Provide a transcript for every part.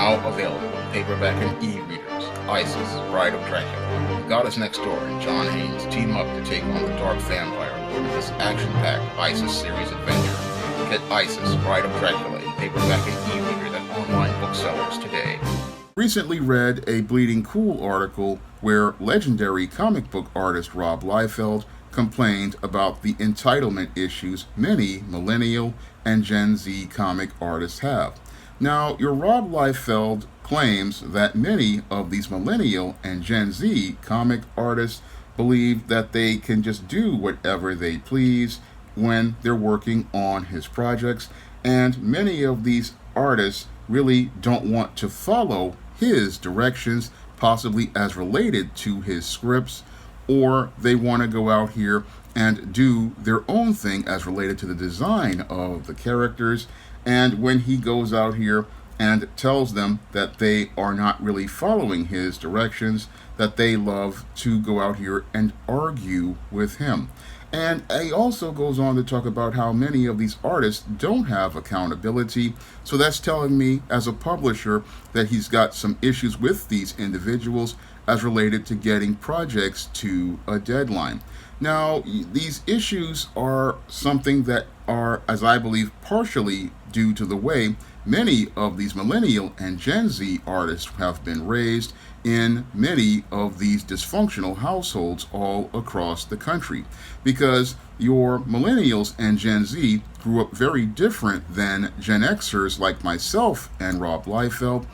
Now available in paperback and e-readers. Isis, Bride of Dracula. The Goddess Next Door and John Haynes team up to take on the Dark Vampire Lord in this action-packed Isis series adventure. Get Isis, Bride of Dracula in paperback and e-readers at online booksellers today. Recently read a Bleeding Cool article where legendary comic book artist Rob Liefeld complained about the entitlement issues many Millennial and Gen Z comic artists have. Now, your Rob Liefeld claims that many of these Millennial and Gen Z comic artists believe that they can just do whatever they please when they're working on his projects, and many of these artists really don't want to follow his directions, possibly as related to his scripts, or they want to go out here and do their own thing as related to the design of the characters. And when he goes out here and tells them that they are not really following his directions, that they love to go out here and argue with him. And he also goes on to talk about how many of these artists don't have accountability. So that's telling me, as a publisher, that he's got some issues with these individuals as related to getting projects to a deadline. Now, these issues are something that are, as I believe, partially due to the way many of these Millennial and Gen Z artists have been raised in many of these dysfunctional households all across the country. Because your Millennials and Gen Z grew up very different than Gen Xers like myself and Rob Liefeld.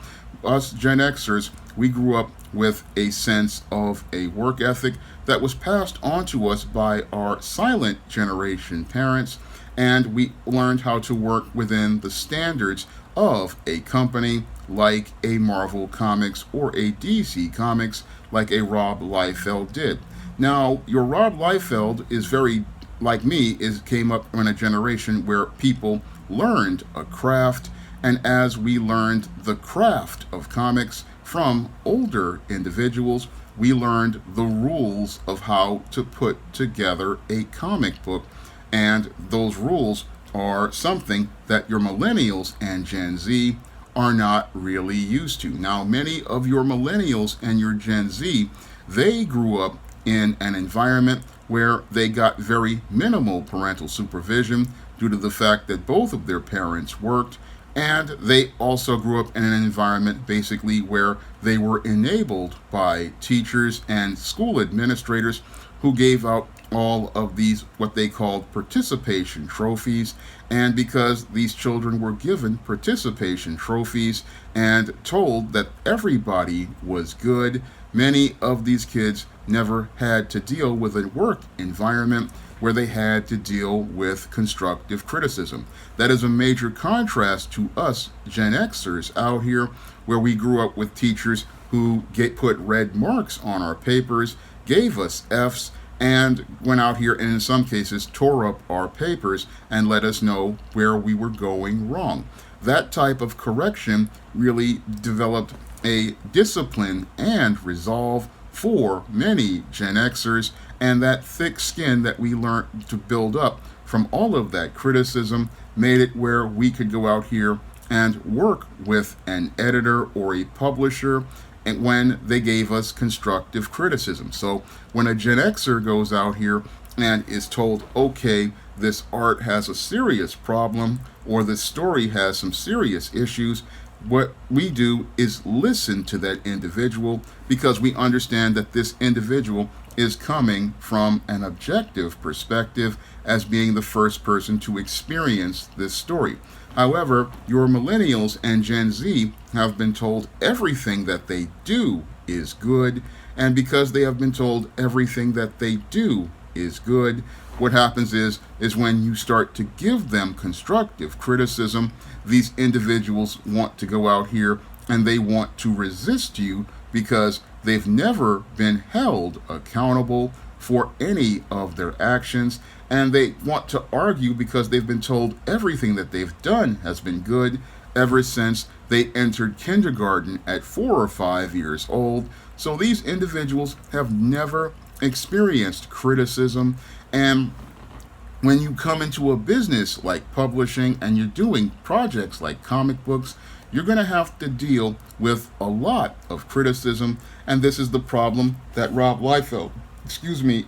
Us Gen Xers, we grew up with a sense of a work ethic that was passed on to us by our silent generation parents, and we learned how to work within the standards of a company like a Marvel Comics or a DC Comics like a Rob Liefeld did. Now, your Rob Liefeld is very, like me, came up in a generation where people learned a craft, and as we learned the craft of comics from older individuals, we learned the rules of how to put together a comic book, and those rules are something that your Millennials and Gen Z are not really used to. Now, many of your Millennials and your Gen Z, they grew up in an environment where they got very minimal parental supervision due to the fact that both of their parents worked, and they also grew up in an environment basically where they were enabled by teachers and school administrators who gave out all of these what they called participation trophies. And because these children were given participation trophies and told that everybody was good, many of these kids never had to deal with a work environment where they had to deal with constructive criticism. That is a major contrast to us Gen Xers out here, where we grew up with teachers who put red marks on our papers, gave us Fs, and went out here and in some cases tore up our papers and let us know where we were going wrong. That type of correction really developed a discipline and resolve for many Gen Xers, and that thick skin that we learned to build up from all of that criticism made it where we could go out here and work with an editor or a publisher and when they gave us constructive criticism. So when a Gen Xer goes out here and is told, okay, this art has a serious problem or this story has some serious issues, what we do is listen to that individual because we understand that this individual is coming from an objective perspective as being the first person to experience this story. However, your Millennials and Gen Z have been told everything that they do is good, and because they have been told everything that they do is good, what happens is when you start to give them constructive criticism, these individuals want to go out here and they want to resist you because they've never been held accountable for any of their actions, and they want to argue because they've been told everything that they've done has been good ever since they entered kindergarten at 4 or 5 years old. So these individuals have never experienced criticism, and when you come into a business like publishing and you're doing projects like comic books, you're going to have to deal with a lot of criticism, and this is the problem that Rob Liefeld,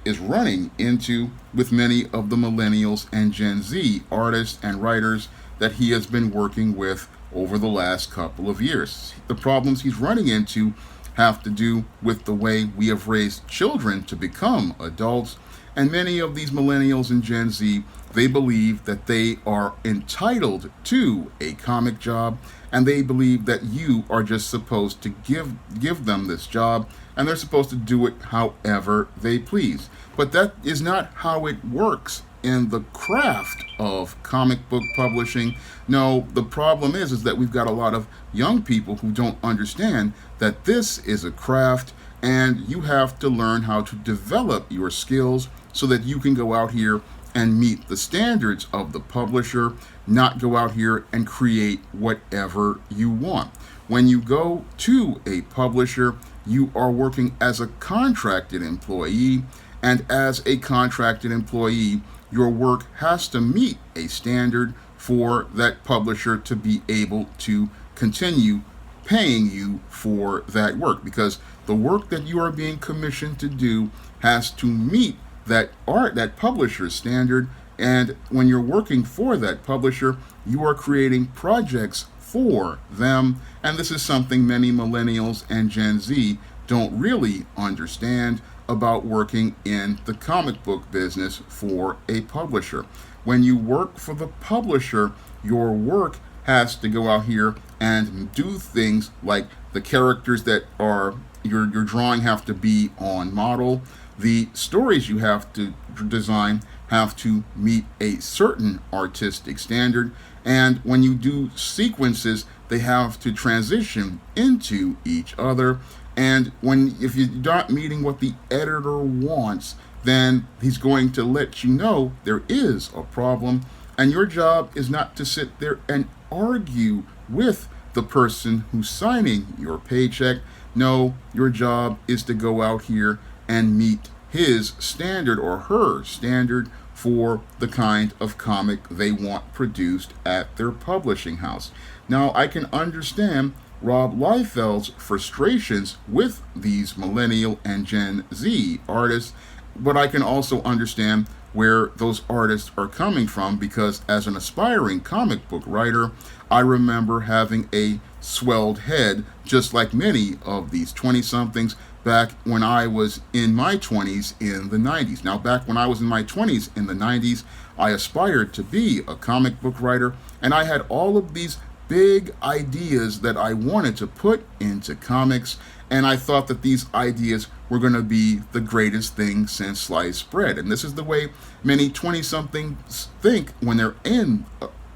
is running into with many of the millennials and Gen Z artists and writers that he has been working with over the last couple of years. The problems he's running into have to do with the way we have raised children to become adults, and many of these millennials and Gen Z, they believe that they are entitled to a comic job, and they believe that you are just supposed to give them this job, and they're supposed to do it however they please. But that is not how it works in the craft of comic book publishing. No, the problem is that we've got a lot of young people who don't understand that this is a craft, and you have to learn how to develop your skills so that you can go out here and meet the standards of the publisher, not go out here and create whatever you want. When you go to a publisher, you are working as a contracted employee, and as a contracted employee, your work has to meet a standard for that publisher to be able to continue paying you for that work, because the work that you are being commissioned to do has to meet that publisher's standard. And when you're working for that publisher, you are creating projects for them, and this is something many millennials and Gen Z don't really understand about working in the comic book business for a publisher. When you work for the publisher, your work has to go out here and do things like the characters that are your drawing have to be on model. The stories you have to design have to meet a certain artistic standard, and when you do sequences, they have to transition into each other. And if you're not meeting what the editor wants, then he's going to let you know there is a problem, and your job is not to sit there and argue with the person who's signing your paycheck. No, your job is to go out here and meet his standard or her standard for the kind of comic they want produced at their publishing house. Now, I can understand Rob Liefeld's frustrations with these millennial and Gen Z artists, but I can also understand where those artists are coming from, because as an aspiring comic book writer, I remember having a swelled head, just like many of these 20-somethings back when I was in my 20s in the 90s. Now, back when I was in my 20s in the 90s, I aspired to be a comic book writer, and I had all of these big ideas that I wanted to put into comics, and I thought that these ideas were going to be the greatest thing since sliced bread. And this is the way many 20-somethings think when they're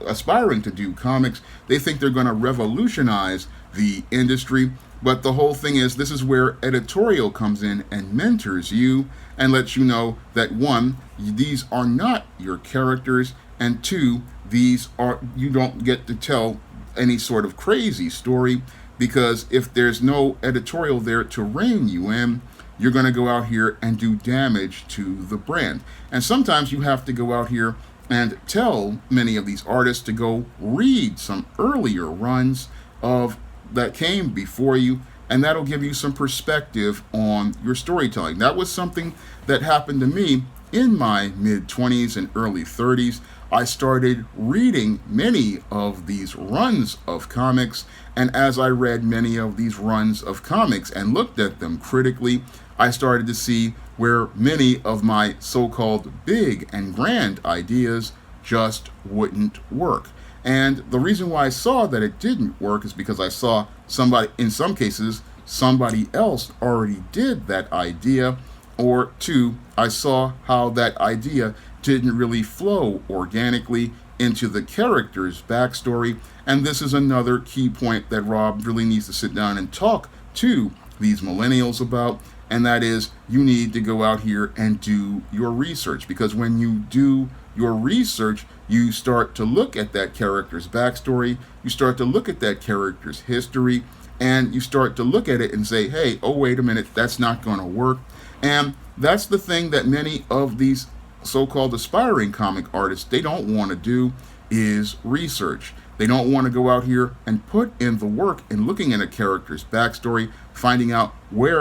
aspiring to do comics. They think they're going to revolutionize the industry, but the whole thing is, this is where editorial comes in and mentors you and lets you know that, one, these are not your characters, and two, you don't get to tell any sort of crazy story, because if there's no editorial there to rein you in, you're going to go out here and do damage to the brand. And sometimes you have to go out here and tell many of these artists to go read some earlier runs of that came before you, and that'll give you some perspective on your storytelling. That was something that happened to me in my mid-20s and early 30s. I started reading many of these runs of comics, and as I read many of these runs of comics and looked at them critically, I started to see where many of my so-called big and grand ideas just wouldn't work. And the reason why I saw that it didn't work is because I saw in some cases, somebody else already did that idea, or two, I saw how that idea didn't really flow organically into the character's backstory. And this is another key point that Rob really needs to sit down and talk to these millennials about, and that is, you need to go out here and do your research, because when you do your research, you start to look at that character's backstory, you start to look at that character's history, and you start to look at it and say, hey, oh, wait a minute, that's not going to work. And that's the thing that many of these so-called aspiring comic artists, they don't want to do, is research. They don't want to go out here and put in the work in looking at a character's backstory, finding out what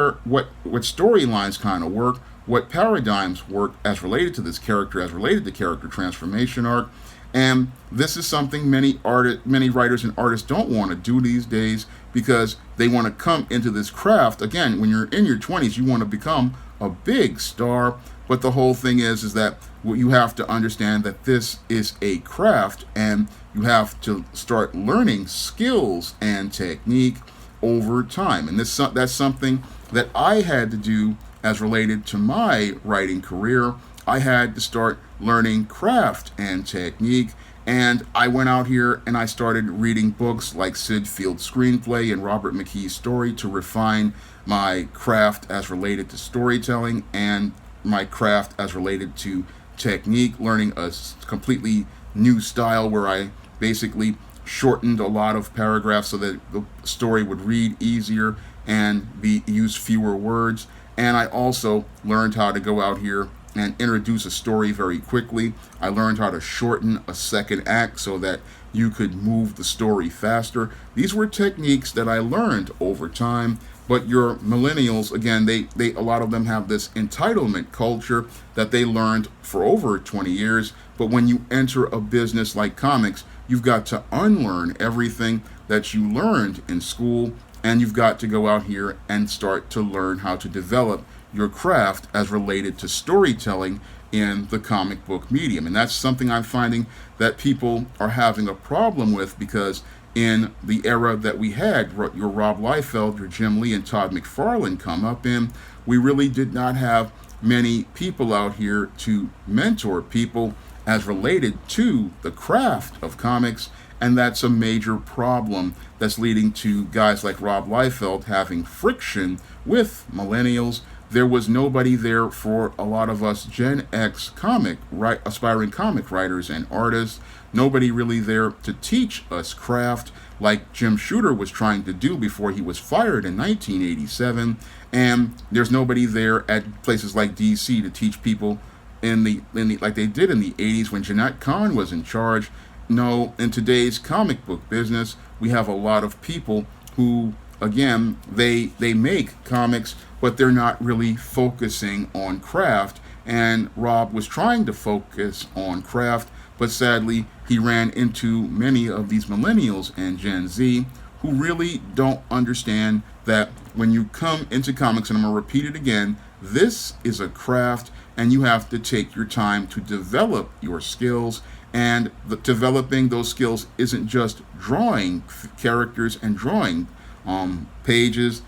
storylines kind of work, what paradigms work as related to this character, as related to character transformation arc. And this is something many writers and artists don't want to do these days, because they want to come into this craft. Again, when you're in your 20s, you want to become a big star. But the whole thing is that you have to understand that this is a craft, and you have to start learning skills and technique over time. And that's something that I had to do as related to my writing career. I had to start learning craft and technique, and I went out here and I started reading books like Sid Field's Screenplay and Robert McKee's Story to refine my craft as related to storytelling and my craft as related to technique, learning a completely new style where I basically shortened a lot of paragraphs so that the story would read easier and use fewer words. And I also learned how to go out here and introduce a story very quickly. I learned how to shorten a second act so that you could move the story faster. These were techniques that I learned over time. But your millennials, again, they a lot of them have this entitlement culture that they learned for over 20 years. But when you enter a business like comics, you've got to unlearn everything that you learned in school, and you've got to go out here and start to learn how to develop your craft as related to storytelling in the comic book medium. And that's something I'm finding that people are having a problem with, because in the era that we had your Rob Liefeld, your Jim Lee, and Todd McFarlane come up in, we really did not have many people out here to mentor people as related to the craft of comics. And that's a major problem that's leading to guys like Rob Liefeld having friction with millennials. There was nobody there for a lot of us Gen X aspiring comic writers and artists. Nobody really there to teach us craft like Jim Shooter was trying to do before he was fired in 1987. And there's nobody there at places like DC to teach people in the like they did in the 80s when Jeanette Kahn was in charge. No, in today's comic book business, we have a lot of people who, again, they make comics, but they're not really focusing on craft. And Rob was trying to focus on craft, but sadly, he ran into many of these millennials and Gen Z who really don't understand that when you come into comics, and I'm going to repeat it again, this is a craft, and you have to take your time to develop your skills. And developing those skills isn't just drawing characters and drawing pages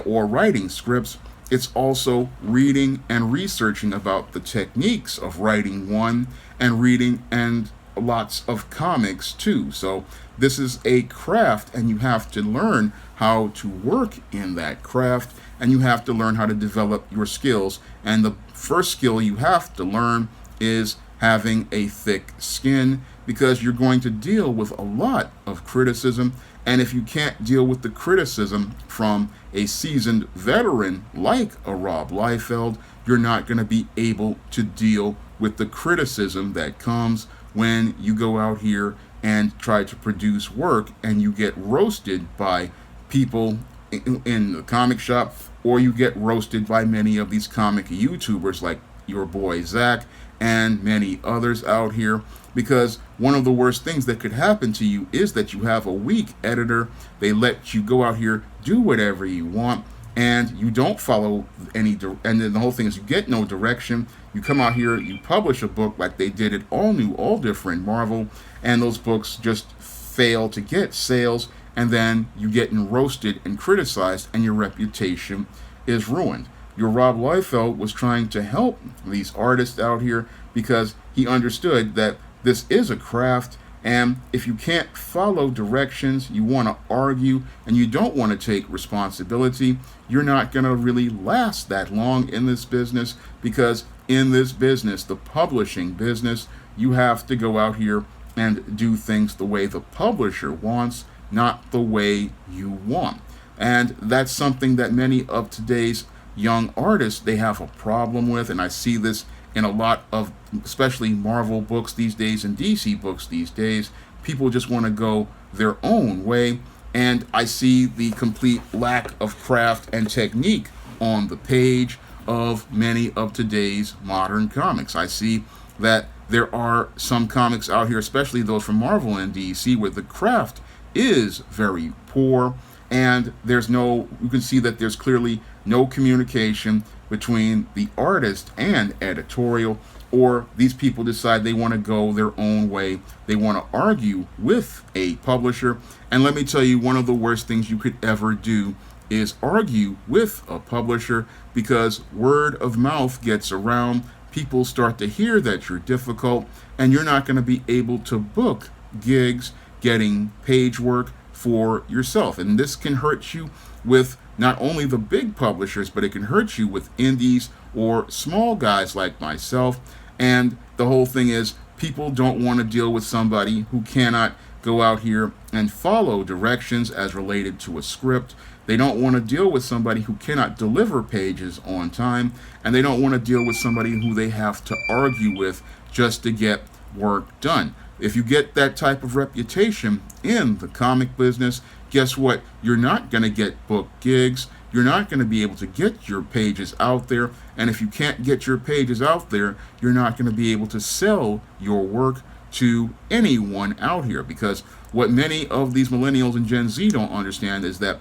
or writing scripts. It's also reading and researching about the techniques of writing one, and reading and lots of comics too. So this is a craft, and you have to learn how to work in that craft, and you have to learn how to develop your skills. And the first skill you have to learn is having a thick skin, because you're going to deal with a lot of criticism. And if you can't deal with the criticism from a seasoned veteran like a Rob Liefeld, you're not going to be able to deal with the criticism that comes when you go out here and try to produce work and you get roasted by people in the comic shop, or you get roasted by many of these comic YouTubers like your boy Zach and many others out here. Because one of the worst things that could happen to you is that you have a weak editor. They let you go out here, do whatever you want, and you don't follow any, and then the whole thing is you get no direction. You come out here, you publish a book like they did at All New, All Different Marvel, and those books just fail to get sales, and then you getting roasted and criticized, and your reputation is ruined. Your Rob Liefeld was trying to help these artists out here because he understood that this is a craft, and if you can't follow directions, you want to argue, and you don't want to take responsibility, you're not going to really last that long in this business. Because in this business, the publishing business, you have to go out here and do things the way the publisher wants, not the way you want. And that's something that many of today's young artists, they have a problem with. And I see this in a lot of, especially Marvel books these days and DC books these days. People just want to go their own way. And I see the complete lack of craft and technique on the page of many of today's modern comics. I see that there are some comics out here, especially those from Marvel and DC, where the craft is very poor, and you can see that there's clearly no communication between the artist and editorial, or these people decide they want to go their own way. They want to argue with a publisher. And let me tell you, one of the worst things you could ever do is argue with a publisher, because word of mouth gets around. People start to hear that you're difficult, and you're not going to be able to book gigs getting page work for yourself. And this can hurt you with not only the big publishers, but it can hurt you with indies or small guys like myself. And the whole thing is, people don't want to deal with somebody who cannot go out here and follow directions as related to a script. They don't want to deal with somebody who cannot deliver pages on time, and they don't want to deal with somebody who they have to argue with just to get work done. If you get that type of reputation in the comic business, guess what? You're not going to get book gigs. You're not going to be able to get your pages out there. And if you can't get your pages out there, you're not going to be able to sell your work to anyone out here. Because what many of these millennials and Gen Z don't understand is that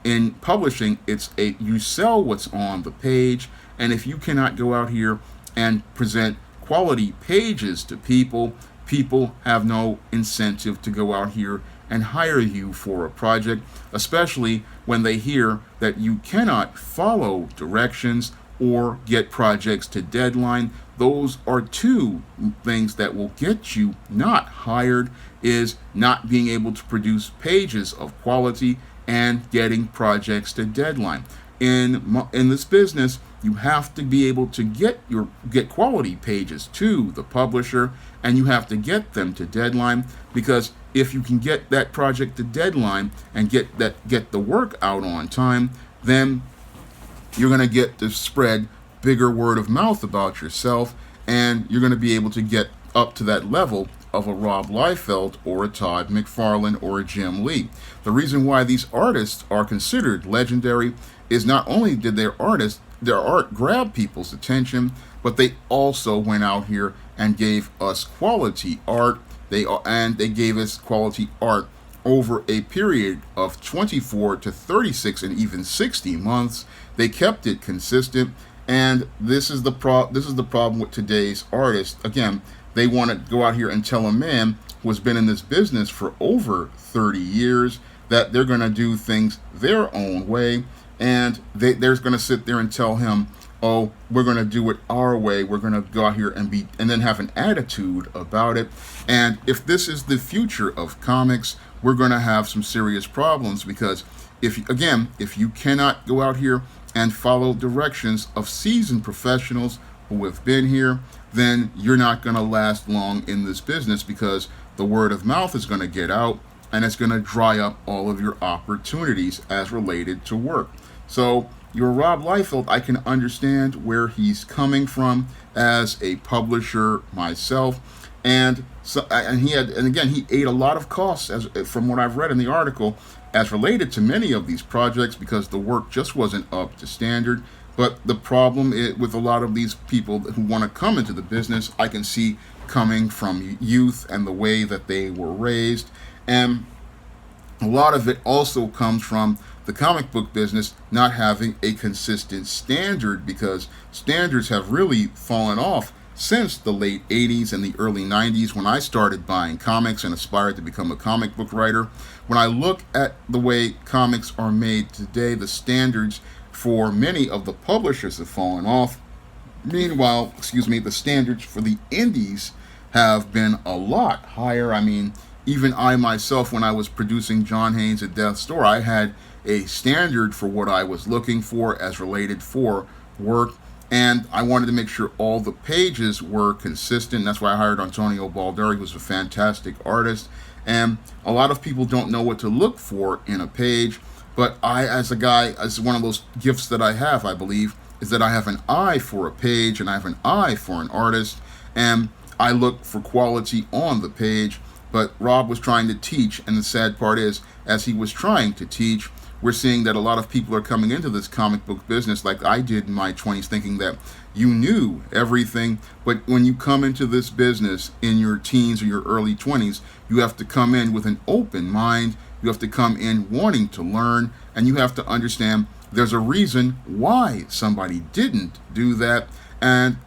in publishing, you sell what's on the page. And if you cannot go out here and present quality pages to people, people have no incentive to go out here and hire you for a project, especially when they hear that you cannot follow directions or get projects to deadline. Those are two things that will get you not hired, is not being able to produce pages of quality and getting projects to deadline. In this business, you have to be able to get quality pages to the publisher, and you have to get them to deadline, because if you can get that project to deadline and get the work out on time, then you're going to get to spread bigger word of mouth about yourself, and you're going to be able to get up to that level of a Rob Liefeld or a Todd McFarlane or a Jim Lee. The reason why these artists are considered legendary is not only did their art grab people's attention, but they also went out here and gave us quality art. They gave us quality art over a period of 24 to 36 and even 60 months. They kept it consistent, and this is the problem with today's artists. Again, they want to go out here and tell a man who has been in this business for over 30 years that they're going to do things their own way, and they're going to sit there and tell him, oh, we're going to do it our way. We're going to go out here and then have an attitude about it. And if this is the future of comics, we're going to have some serious problems, because if you cannot go out here and follow directions of seasoned professionals who have been here, then you're not going to last long in this business, because the word of mouth is going to get out, and it's going to dry up all of your opportunities as related to work. So your Rob Liefeld, I can understand where he's coming from as a publisher myself, and he ate a lot of costs, from what I've read in the article, as related to many of these projects, because the work just wasn't up to standard. But the problem with a lot of these people who want to come into the business, I can see coming from youth and the way that they were raised. And a lot of it also comes from the comic book business not having a consistent standard, because standards have really fallen off since the late 80s and the early 90s, when I started buying comics and aspired to become a comic book writer. When I look at the way comics are made today, the standards for many of the publishers have fallen off. Meanwhile, the standards for the indies have been a lot higher. I mean, even I myself, when I was producing John Haynes at Death's Door, I had a standard for what I was looking for as related for work, and I wanted to make sure all the pages were consistent. That's why I hired Antonio Balderi, who's a fantastic artist. And a lot of people don't know what to look for in a page. But as one of those gifts that I have, I believe, is that I have an eye for a page, and I have an eye for an artist, and I look for quality on the page. But Rob was trying to teach, and the sad part is, as he was trying to teach, we're seeing that a lot of people are coming into this comic book business like I did in my 20s, thinking that you knew everything. But when you come into this business in your teens or your early 20s, you have to come in with an open mind. You have to come in wanting to learn, and you have to understand there's a reason why somebody didn't do that, and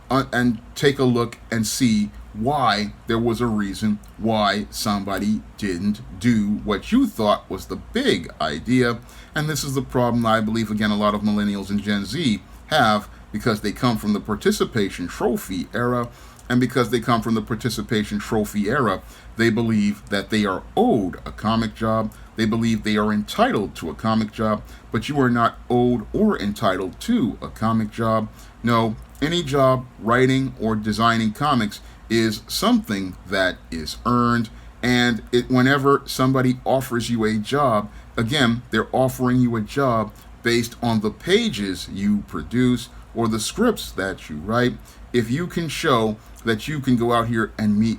take a look and see why there was a reason why somebody didn't do what you thought was the big idea. And this is the problem I believe, again, a lot of millennials and Gen Z have, because they come from the participation trophy era. And because they come from the participation trophy era, they believe that they are owed a comic job. They believe they are entitled to a comic job, but you are not owed or entitled to a comic job. No, any job writing or designing comics is something that is earned, and whenever somebody offers you a job, again, they're offering you a job based on the pages you produce or the scripts that you write. If you can show that you can go out here and meet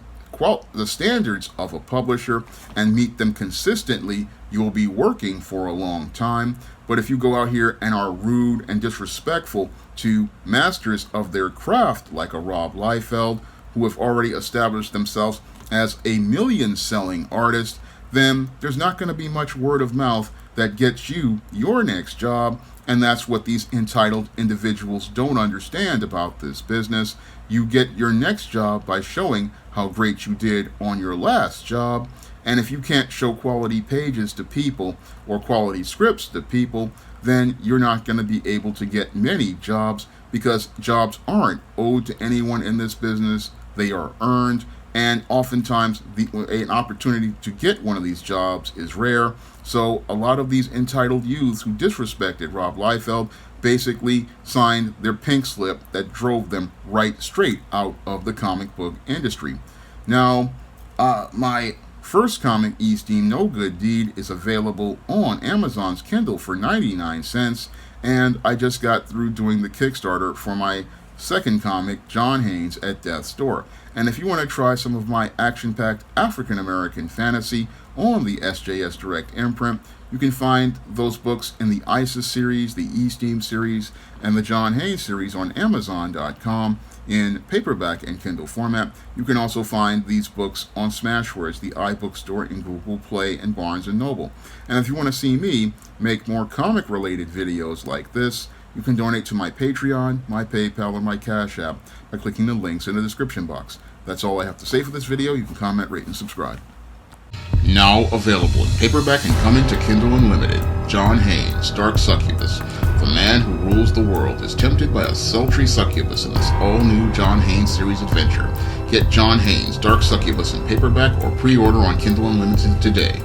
the standards of a publisher and meet them consistently, you'll be working for a long time. But if you go out here and are rude and disrespectful to masters of their craft, like a Rob Liefeld, who have already established themselves as a million-selling artist, then there's not going to be much word of mouth that gets you your next job. And that's what these entitled individuals don't understand about this business. You get your next job by showing how great you did on your last job. And if you can't show quality pages to people or quality scripts to people, then you're not going to be able to get many jobs, because jobs aren't owed to anyone in this business. They are earned, and oftentimes an opportunity to get one of these jobs is rare. So a lot of these entitled youths who disrespected Rob Liefeld basically signed their pink slip that drove them right straight out of the comic book industry. Now, my first comic, Esteem No Good Deed, is available on Amazon's Kindle for 99 cents, and I just got through doing the Kickstarter for my second comic, John Haynes at Death's Door. And if you want to try some of my action-packed African-American fantasy on the SJS Direct imprint, you can find those books in the ISIS series, the Esteem series, and the John Haynes series on Amazon.com in paperback and Kindle format. You can also find these books on Smashwords, the iBookstore, in Google Play and Barnes & Noble. And if you want to see me make more comic-related videos like this, you can donate to my Patreon, my PayPal, or my Cash App by clicking the links in the description box. That's all I have to say for this video. You can comment, rate, and subscribe. Now available in paperback and coming to Kindle Unlimited, John Haynes, Dark Succubus. The man who rules the world is tempted by a sultry succubus in this all-new John Haynes series adventure. Get John Haynes, Dark Succubus in paperback or pre-order on Kindle Unlimited today.